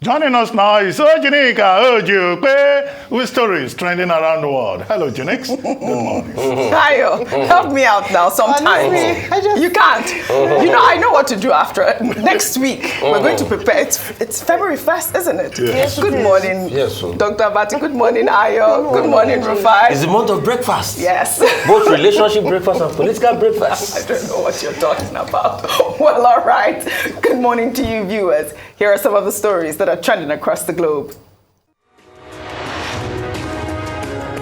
Joining us now is OjyOkpe, whose story is trending around the world. Hello, Jonix. Good morning. Ayo, help me out now sometimes. You can't. You know, I know what to do after. Next week, we're going to prepare. It's February 1st, isn't it? Yes. Good morning, Dr. Abati. Good morning, Ayo. Good morning, Rufai. It's the month of breakfast. Yes. Both relationship breakfast and political breakfast. I don't know what you're talking about. Well, all right. Good morning to you, viewers. Here are some of the stories that are trending across the globe.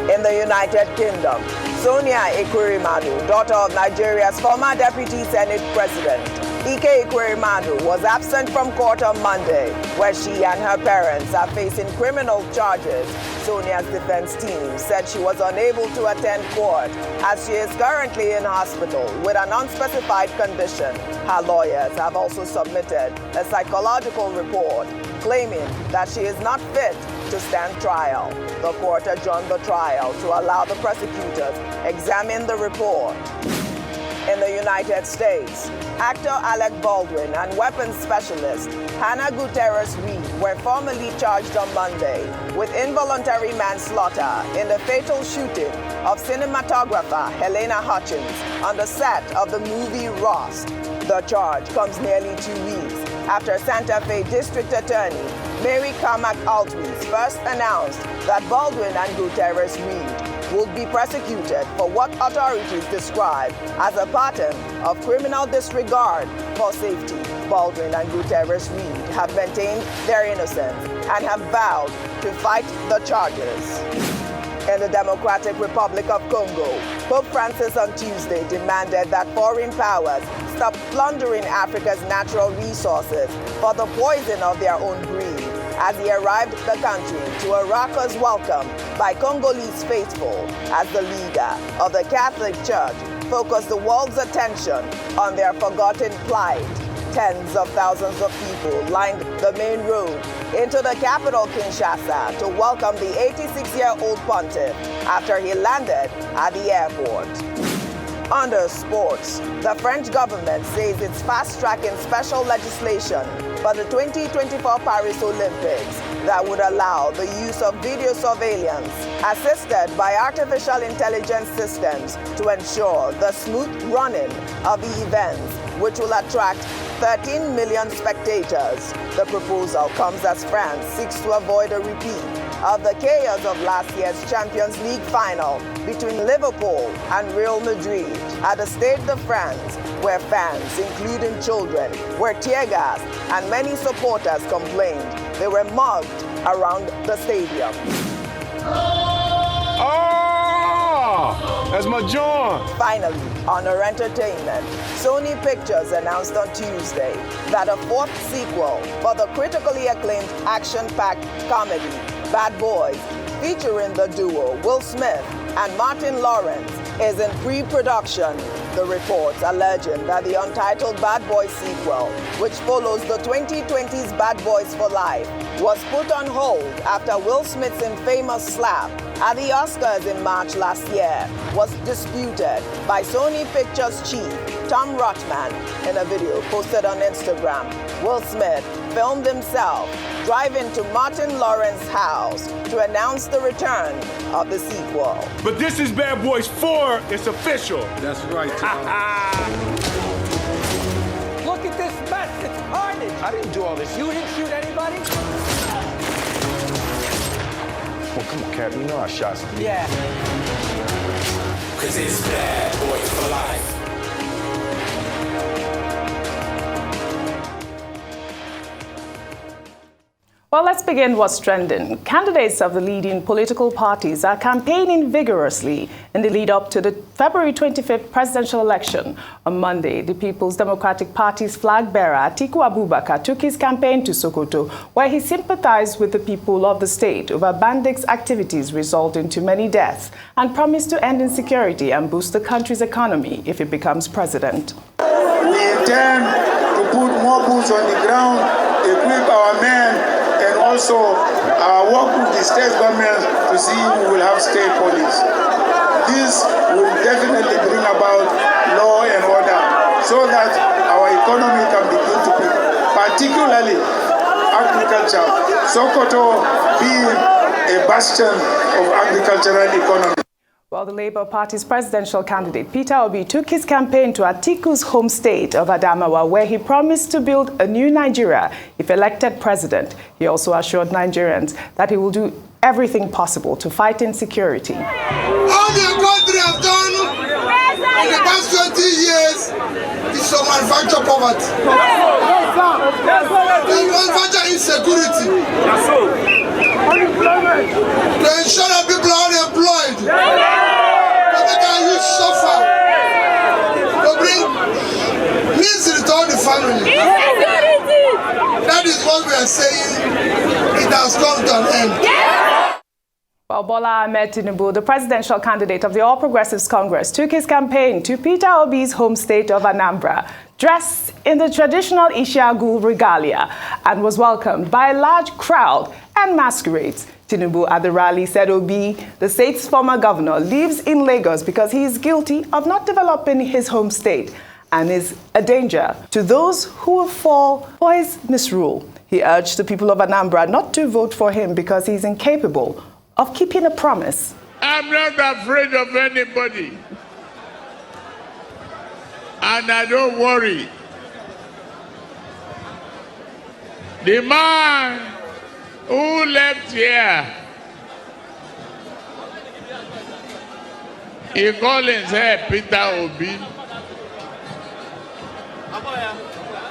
In the United Kingdom, Sonia Ekweremadu, daughter of Nigeria's former Deputy Senate President, Ike Ekweremadu, was absent from court on Monday, where she and her parents are facing criminal charges. Sonia's defense team said she was unable to attend court as she is currently in hospital with an unspecified condition. Her lawyers have also submitted a psychological report claiming that she is not fit to stand trial. The court adjourned the trial to allow the prosecutors examine the report. In the United States, actor Alec Baldwin and weapons specialist Hannah Gutierrez-Reed were formally charged on Monday with involuntary manslaughter in the fatal shooting of cinematographer Helena Hutchins on the set of the movie Rust. The charge comes nearly 2 weeks after Santa Fe District Attorney Mary Carmack Altwies first announced that Baldwin and Gutierrez-Reed would be prosecuted for what authorities describe as a pattern of criminal disregard for safety. Baldwin and Gutierrez-Reed have maintained their innocence and have vowed to fight the charges. In the Democratic Republic of Congo, Pope Francis on Tuesday demanded that foreign powers stop plundering Africa's natural resources for the poison of their own greed, as he arrived the country to a raucous welcome by Congolese faithful as the leader of the Catholic Church focused the world's attention on their forgotten plight. Tens of thousands of people lined the main road into the capital Kinshasa to welcome the 86-year-old pontiff after he landed at the airport. Under sports, the French government says it's fast-tracking special legislation for the 2024 Paris Olympics that would allow the use of video surveillance assisted by artificial intelligence systems to ensure the smooth running of the events, which will attract 13 million spectators. The proposal comes as France seeks to avoid a repeat of the chaos of last year's Champions League final between Liverpool and Real Madrid at the Stade de France, where fans, including children, were tear-gassed and many supporters complained they were mugged around the stadium. Oh, that's my John. Finally, on our entertainment, Sony Pictures announced on Tuesday that a fourth sequel for the critically acclaimed action-packed comedy Bad Boys, featuring the duo Will Smith and Martin Lawrence, is in pre-production. The reports alleging that the untitled Bad Boys sequel, which follows the 2020's Bad Boys for Life, was put on hold after Will Smith's infamous slap at the Oscars in March last year was disputed by Sony Pictures chief Tom Rothman. In a video posted on Instagram, Will Smith filmed himself driving to Martin Lawrence's house to announce the return of the sequel. But this is Bad Boys 4. It's official. That's right. Look at this mess. It's carnage. I didn't do all this. You didn't shoot anybody? Well, come on, Cap. You know I shot some people. Yeah. Cause it's Bad Boys for Life. Well, let's begin what's trending. Candidates of the leading political parties are campaigning vigorously in the lead up to the February 25th presidential election. On Monday, the People's Democratic Party's flag bearer, Atiku Abubakar, took his campaign to Sokoto, where he sympathized with the people of the state over bandits' activities resulting to many deaths and promised to end insecurity and boost the country's economy if he becomes president. We intend to put more boots on the ground, equip our men, and also work with the state government to see who will have state police. This will definitely bring about law and order so that our economy can begin to pick, particularly agriculture, Sokoto being a bastion of agricultural economy. Well, the Labour Party's presidential candidate, Peter Obi, took his campaign to Atiku's home state of Adamawa, where he promised to build a new Nigeria if elected president. He also assured Nigerians that he will do everything possible to fight insecurity. All the country has done in the past 20 years is to manufacture poverty. To manufacture insecurity. To ensure that people are unemployed. To make our youth suffer. To bring misery to all the family. That is what we are saying. It has come to an end. Well, Bola Ahmed Tinubu, the presidential candidate of the All Progressives Congress, took his campaign to Peter Obi's home state of Anambra, dressed in the traditional ISI AGU regalia, and was welcomed by a large crowd and masquerades. Tinubu at the rally said Obi, the state's former governor, lives in Lagos because he is guilty of not developing his home state and is a danger to those who will fall for his misrule. He urged the people of Anambra not to vote for him because he is incapable of keeping a promise. I'm not afraid of anybody. And I don't worry. The man who left here, he called himself Peter Obi.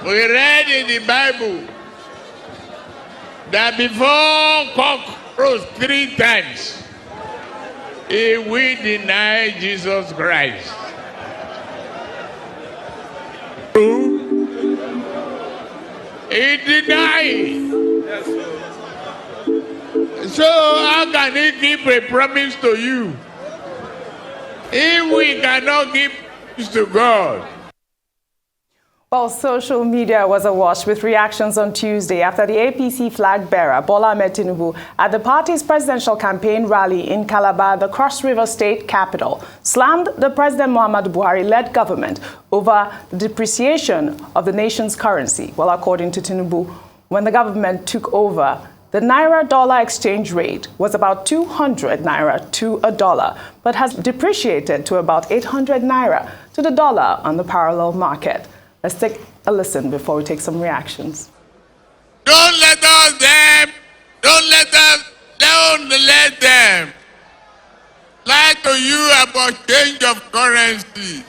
We read in the Bible that before cock crows 3 times, he will deny Jesus Christ. He denied. So how can he keep a promise to you if we cannot give promise to God? Well, social media was awash with reactions on Tuesday after the APC flag bearer, Bola Ahmed Tinubu, at the party's presidential campaign rally in Calabar, the Cross River State capital, slammed the President Muhammadu Buhari-led government over the depreciation of the nation's currency. Well, according to Tinubu, when the government took over, the Naira-dollar exchange rate was about 200 Naira to a dollar, but has depreciated to about 800 Naira to the dollar on the parallel market. Let's take a listen before we take some reactions. Don't let them lie to you about change of currency.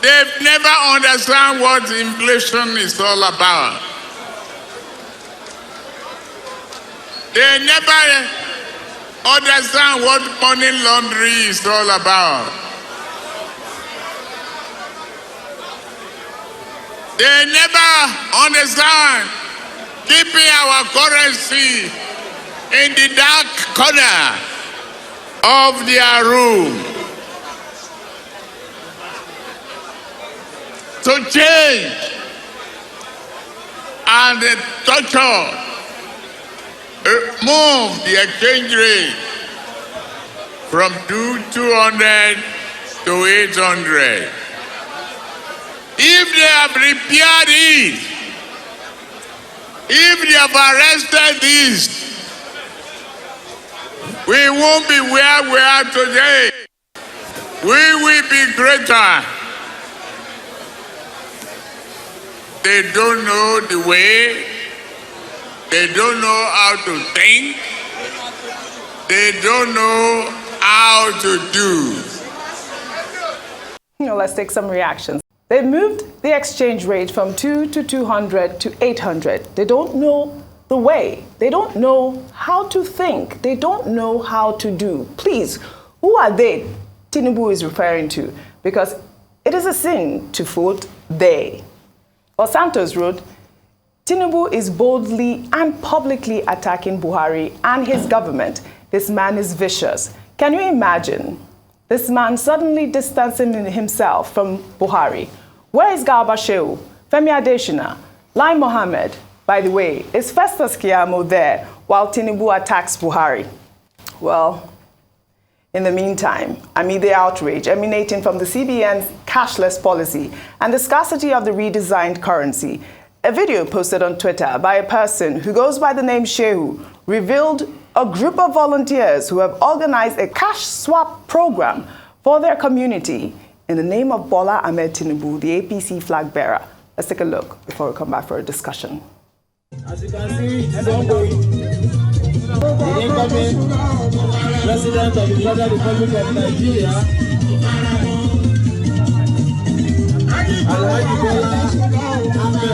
They've never understand what inflation is all about. They never understand what money laundering is all about. They never understand keeping our currency in the dark corner of their room. To change and torture, move the exchange rate from 200 to 800. If they have repaired it, if they have arrested this, we won't be where we are today. We will be greater. They don't know the way. They don't know how to think. They don't know how to do. Let's take some reactions. They moved the exchange rate from 200 to 800. They don't know the way. They don't know how to think. They don't know how to do. Please, who are they Tinubu is referring to? Because it is a sin to vote they. Well, Santos wrote, Tinubu is boldly and publicly attacking Buhari and his government. This man is vicious. Can you imagine this man suddenly distancing himself from Buhari? Where is Garba Shehu, Femi Adesina, Lai Mohammed? By the way, is Festus Keyamo there while Tinubu attacks Buhari? Well, in the meantime, amid the outrage emanating from the CBN's cashless policy and the scarcity of the redesigned currency, A video posted on Twitter by a person who goes by the name Shehu revealed a group of volunteers who have organized a cash swap program for their community in the name of Bola Ahmed Tinubu, the APC flag bearer. Let's take a look before we come back for a discussion. As you can see, the incoming President of the Federal Republic of Nigeria, Alhaji Bola Ahmed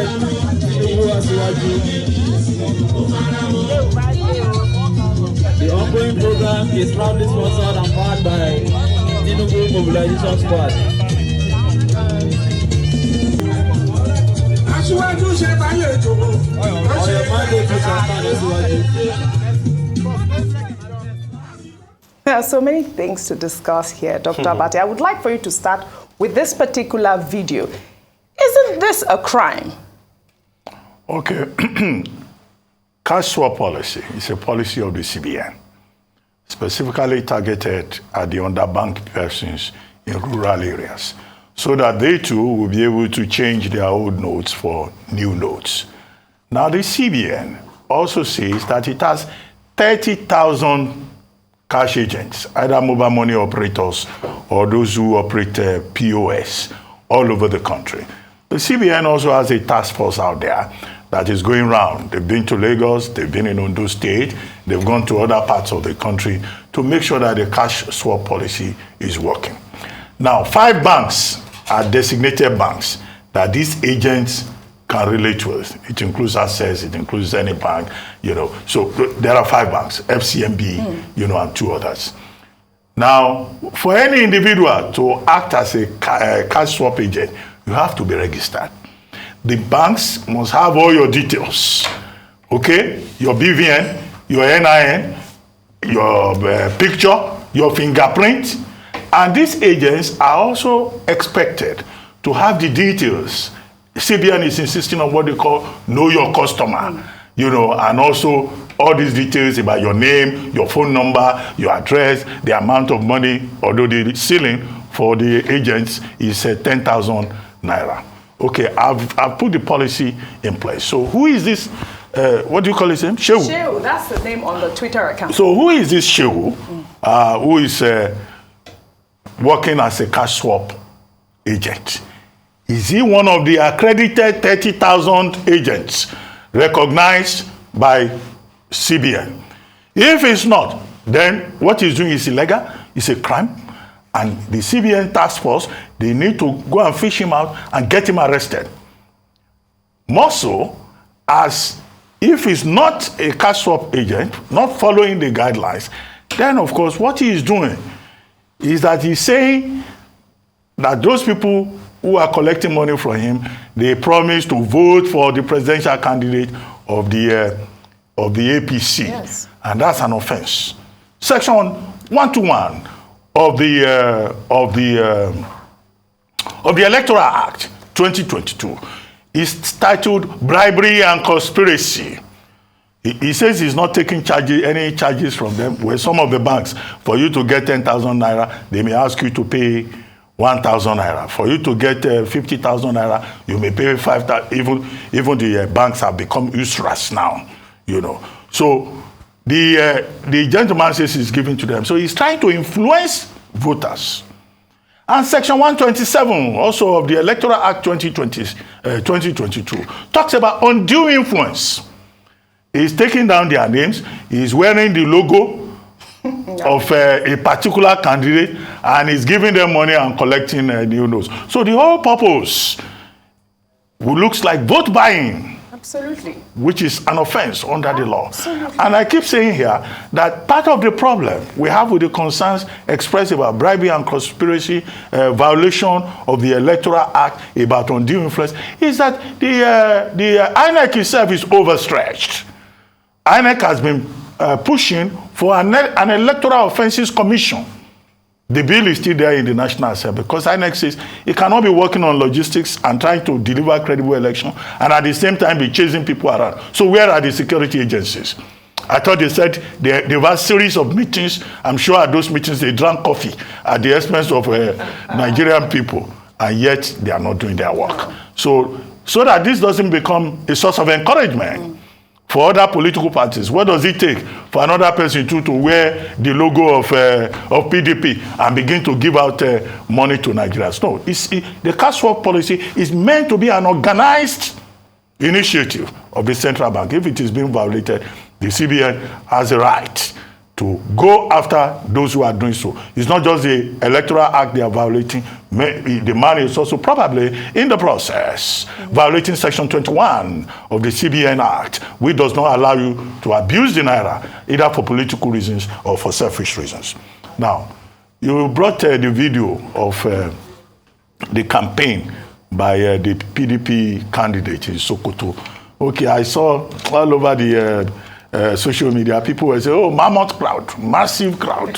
Tinubu AGU. The ongoing program is proudly sponsored and powered by Tinubu Mobilization Squad. There are so many things to discuss here, Dr. Abati. I would like for you to start with this particular video. Isn't this a crime? Okay. Cash swap policy is a policy of the CBN, specifically targeted at the underbanked persons in rural areas, so that they too will be able to change their old notes for new notes. Now, the CBN also says that it has 30,000 cash agents, either mobile money operators or those who operate POS all over the country. The CBN also has a task force out there that is going around. They've been to Lagos, they've been in Ondo State, they've gone to other parts of the country to make sure that the cash swap policy is working. Now, 5 banks are designated banks that these agents can relate with. It includes Access, it includes any bank, you know. So there are 5 banks, FCMB, you know, and 2 others. Now, for any individual to act as a cash swap agent, you have to be registered. The banks must have all your details, okay? Your BVN, your NIN, your picture, your fingerprint. And these agents are also expected to have the details. CBN is insisting on what they call know your customer, you know, and also all these details about your name, your phone number, your address, the amount of money, although the ceiling for the agents is 10,000 naira. Okay, I've put the policy in place. So who is this, what do you call his name? Shehu. Shehu, that's the name on the Twitter account. So who is this Shehu who is working as a cash swap agent? Is he one of the accredited 30,000 agents recognized by CBN? If it's not, then what he's doing is illegal, it's a crime, and the CBN task force, they need to go and fish him out and get him arrested. More so, as if he's not a cash swap agent, not following the guidelines, then of course what he is doing is that he's saying that those people who are collecting money from him, they promise to vote for the presidential candidate of the APC. Yes. And that's an offense. Section 121 of the Electoral Act 2022 is titled Bribery and Conspiracy. He says he's not taking any charges from them. Where some of the banks, for you to get 10,000 naira, they may ask you to pay 1,000 naira. For you to get 50,000 naira, you may pay 5,000. Even the banks have become usurious now, you know. So the gentleman says he's giving to them. So he's trying to influence voters. And Section 127, also of the Electoral Act 2022, talks about undue influence. He's taking down their names. He's wearing the logo of a particular candidate, and he's giving them money and collecting new notes. So the whole purpose looks like vote buying. Absolutely. Which is an offense under the law. Absolutely. And I keep saying here that part of the problem we have with the concerns expressed about bribery and conspiracy, violation of the Electoral Act about undue influence, is that the INEC itself is overstretched. INEC has been pushing for an electoral offenses commission. The bill is still there in the National Assembly because INEC says it cannot be working on logistics and trying to deliver credible election and at the same time be chasing people around. So where are the security agencies? I thought they said there were a series of meetings. I'm sure at those meetings they drank coffee at the expense of Nigerian people, and yet they are not doing their work. So so that this doesn't become a source of encouragement for other political parties. What does it take for another person to wear the logo of PDP and begin to give out money to Nigerians? No, the cash swap policy is meant to be an organized initiative of the central bank. If it is being violated, the CBN has a right to go after those who are doing so. It's not just the electoral act they are violating. The man is also probably in the process violating section 21 of the CBN Act, which does not allow you to abuse the naira either for political reasons or for selfish reasons. Now, you brought the video of the campaign by the PDP candidate in Sokoto. Okay, I saw all over the social media, people were saying, oh, mammoth crowd, massive crowd.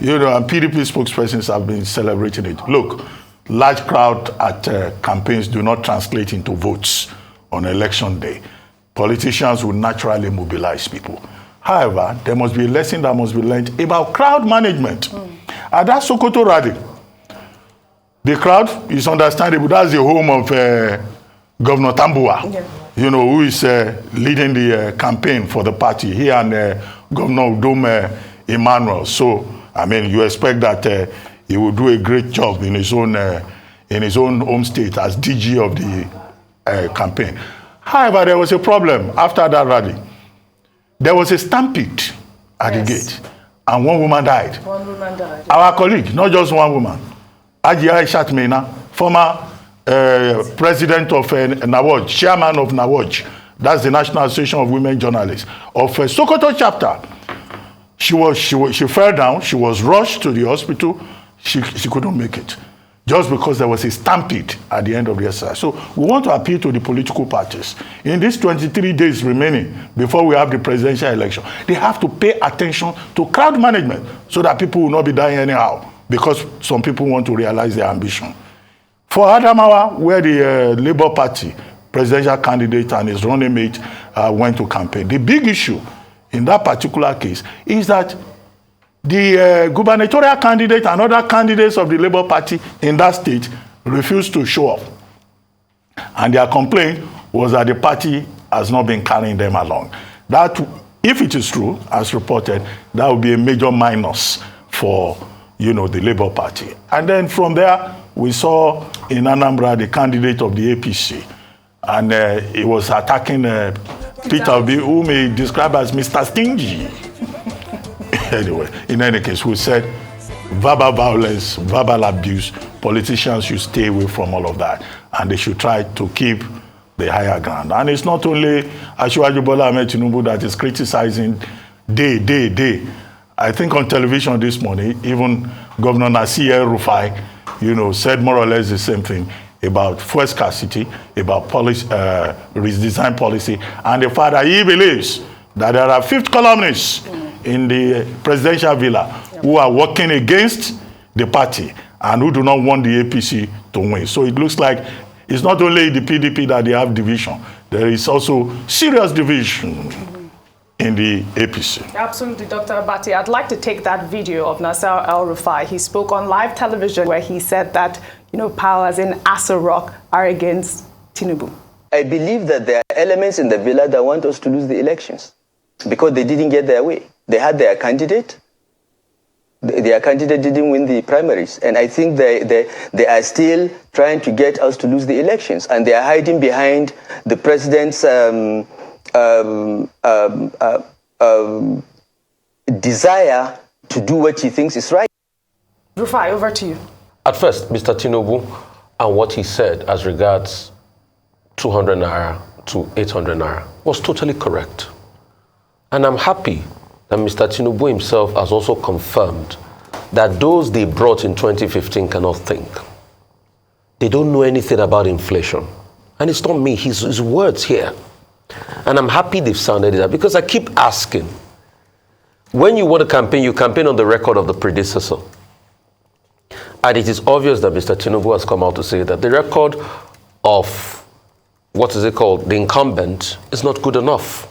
You know, and PDP spokespersons have been celebrating it. Look, large crowd at campaigns do not translate into votes on election day. Politicians will naturally mobilize people. However, there must be a lesson that must be learned about crowd management. At that Sokoto rally, the crowd is understandable. That's the home of Governor Tambuwa. Yeah. You know, who is leading the campaign for the party, he and Governor Udom Emmanuel. So, I mean, you expect that he will do a great job in his own home state as DG of the campaign. However, there was a problem after that rally. There was a stampede at the gate, and one woman died. One woman died. Our colleague, not just one woman, Ajia former president of NAWOJ, chairman of NAWOJ, that's the National Association of Women Journalists, of Sokoto chapter. She fell down, she was rushed to the hospital, she couldn't make it, just because there was a stampede at the end of the exercise. So we want to appeal to the political parties. In these 23 days remaining before we have the presidential election, they have to pay attention to crowd management so that people will not be dying anyhow, because some people want to realize their ambition. For Adamawa, where the Labour Party presidential candidate and his running mate went to campaign, the big issue in that particular case is that the gubernatorial candidate and other candidates of the Labour Party in that state refused to show up. And their complaint was that the party has not been carrying them along. That, if it is true, as reported, that would be a major minus for, you know, the Labour Party. And then from there, we saw in Anambra the candidate of the APC, and he was attacking Peter Obi, whom he described as Mr. Stingy. Anyway, in any case, we said verbal violence, verbal abuse, politicians should stay away from all of that, and they should try to keep the higher ground. And it's not only Bola Ahmed Tinubu that is criticizing day. I think on television this morning, even Governor Nasir El-Rufai, you know, said more or less the same thing about fuel scarcity, about policy, redesign policy, and the fact that he believes that there are fifth columnists in the presidential villa who are working against the party and who do not want the APC to win. So it looks like it's not only the PDP that they have division, there is also serious division in the APC. Absolutely, Dr. Abati. I'd like to take that video of Nasir El-Rufai. He spoke on live television where he said that, you know, powers in Aso Rock are against Tinubu. I believe that there are elements in the villa that want us to lose the elections because they didn't get their way. They had their candidate. Their candidate didn't win the primaries. And I think they are still trying to get us to lose the elections. And they are hiding behind the president's desire to do what he thinks is right. Rufai, over to you. At first, Mr. Tinubu and what he said as regards 200 naira to 800 naira was totally correct. And I'm happy that Mr. Tinubu himself has also confirmed that those they brought in 2015 cannot think. They don't know anything about inflation. And it's not me, his words here. And I'm happy they've sounded it out because I keep asking, when you want to campaign, you campaign on the record of the predecessor. And it is obvious that Mr. Tinubu has come out to say that the record of, what is it called, the incumbent is not good enough.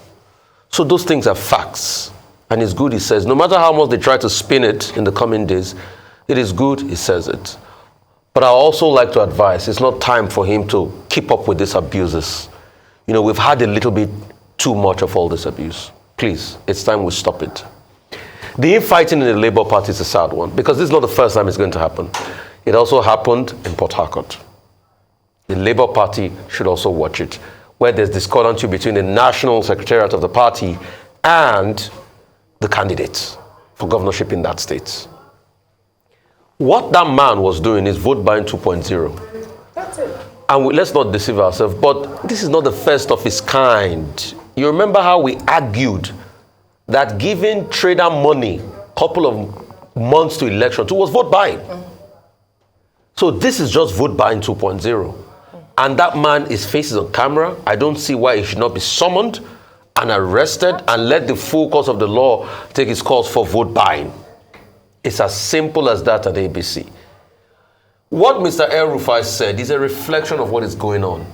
So those things are facts. And it's good, he says, no matter how much they try to spin it in the coming days, it is good, he says it. But I also like to advise, it's not time for him to keep up with these abuses. You know, we've had a little bit too much of all this abuse. Please, it's time we stop it. The infighting in the Labour Party is a sad one, because this is not the first time it's going to happen. It also happened in Port Harcourt. The Labour Party should also watch it, where there's discordancy between the National Secretariat of the party and the candidates for governorship in that state. What that man was doing is vote buying 2.0. That's it. And let's not deceive ourselves, but this is not the first of its kind. You remember how we argued that giving trader money a couple of months to election was vote buying. So this is just vote buying 2.0. And that man, his face is on camera. I don't see why he should not be summoned and arrested and let the full course of the law take its course for vote buying. It's as simple as that at ABC. What Mr. El-Rufai said is a reflection of what is going on.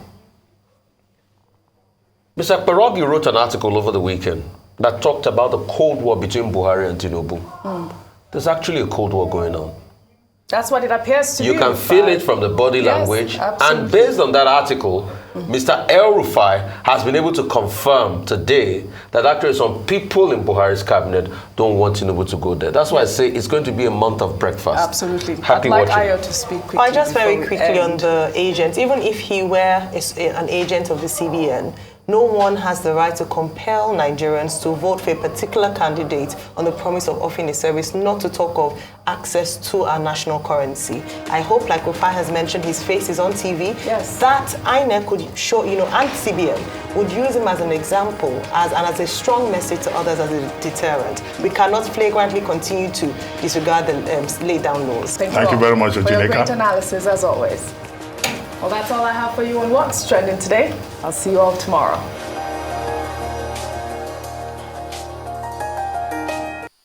Mr. Peter Obi wrote an article over the weekend that talked about the Cold War between Buhari and Tinubu. There's actually a Cold War going on. That's what it appears to be. You can feel it from the body language. Absolutely. And based on that article, Mr. El-Rufai has been able to confirm today that actually some people in Buhari's cabinet don't want Tinubu to go there. That's why I say it's going to be a month of breakfast. Absolutely. Happy I'd like watching. Ayo to speak quickly. Just very quickly on the agent. Even if he were an agent of the CBN, no one has the right to compel Nigerians to vote for a particular candidate on the promise of offering a service, not to talk of access to our national currency. I hope, like Rufai has mentioned, his face is on TV. Yes. That INEC could show, and CBN would use him as an example and as a strong message to others as a deterrent. We cannot flagrantly continue to disregard the laid down laws. Thank you very much, for your Ojyokpe. great analysis, as always. Well, that's all I have for you on What's Trending today. I'll see you all tomorrow.